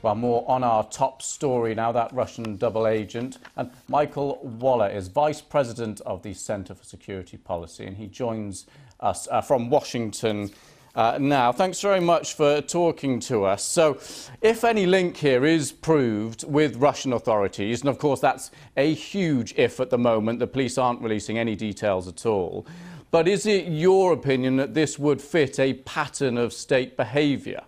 Well, more on our top story now, that Russian double agent. And Michael Waller is Vice President of the Centre for Security Policy, and he joins us from Washington now. Thanks very much for talking to us. So, if any link here is proved with Russian authorities, and of course that's a huge if at the moment, the police aren't releasing any details at all, but is it your opinion that this would fit a pattern of state behaviour?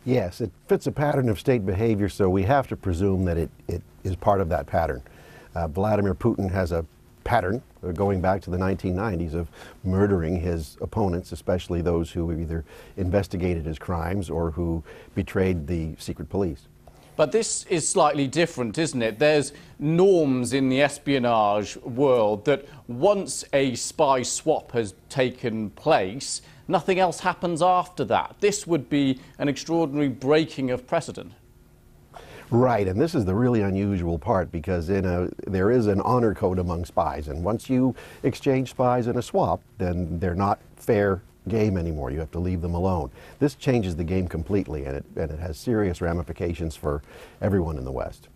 Yes, it fits a pattern of state behavior, so we have to presume that it is part of that pattern. Vladimir Putin has a pattern going back to the 1990s of murdering his opponents, especially those who either investigated his crimes or who betrayed the secret police. But this is slightly different, isn't it? There's norms in the espionage world that once a spy swap has taken place, nothing else happens after that. This would be an extraordinary breaking of precedent. Right, and this is the really unusual part, because there is an honor code among spies, and once you exchange spies in a swap, then they're not fair game anymore. You have to leave them alone. This changes the game completely, and it has serious ramifications for everyone in the West.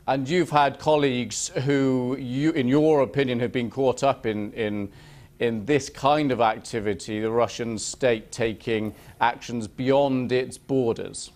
And you've had colleagues who, in your opinion, have been caught up in this kind of activity, the Russian state taking actions beyond its borders.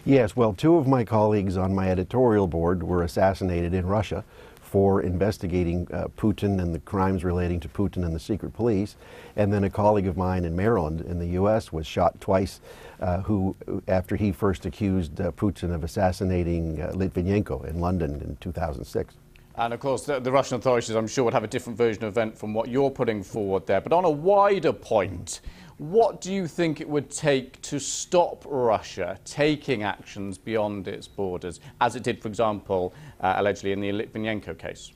Yes, well, two of my colleagues on my editorial board were assassinated in Russia for investigating Putin and the crimes relating to Putin and the secret police. And then a colleague of mine in Maryland in the U.S. was shot twice after he first accused Putin of assassinating Litvinenko in London in 2006. And of course, the Russian authorities, I'm sure, would have a different version of event from what you're putting forward there. But on a wider point, what do you think it would take to stop Russia taking actions beyond its borders, as it did, for example, allegedly in the Litvinenko case?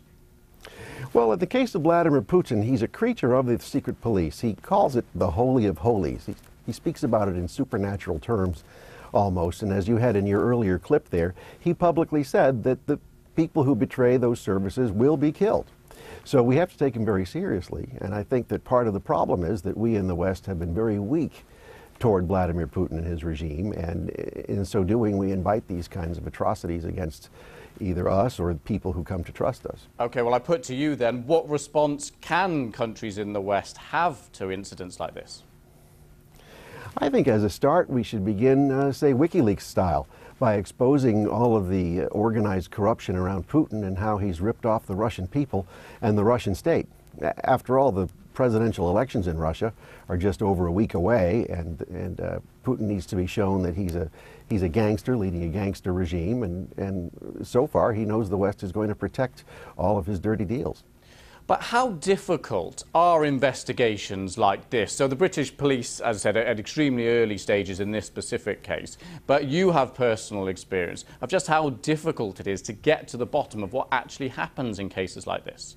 Well, in the case of Vladimir Putin, he's a creature of the secret police. He calls it the Holy of Holies. He speaks about it in supernatural terms, almost. And as you had in your earlier clip there, he publicly said that the people who betray those services will be killed. So we have to take him very seriously, and I think that part of the problem is that we in the West have been very weak toward Vladimir Putin and his regime, and in so doing we invite these kinds of atrocities against either us or people who come to trust us. Okay, well, I put to you then, what response can countries in the West have to incidents like this? I think as a start we should begin, say, WikiLeaks style, by exposing all of the organized corruption around Putin and how he's ripped off the Russian people and the Russian state. After all, the presidential elections in Russia are just over a week away, and Putin needs to be shown that he's a gangster leading a gangster regime, and so far he knows the West is going to protect all of his dirty deals. But how difficult are investigations like this? So the British police, as I said, are at extremely early stages in this specific case, but you have personal experience of just how difficult it is to get to the bottom of what actually happens in cases like this.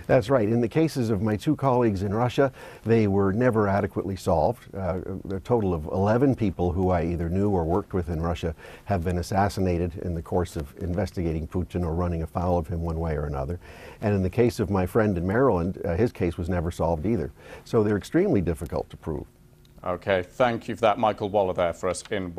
That's right. In the cases of my two colleagues in Russia, they were never adequately solved. A total of 11 people who I either knew or worked with in Russia have been assassinated in the course of investigating Putin or running afoul of him one way or another. And in the case of my friend in Maryland, his case was never solved either. So they're extremely difficult to prove. Okay, thank you for that, Michael Waller, there for us in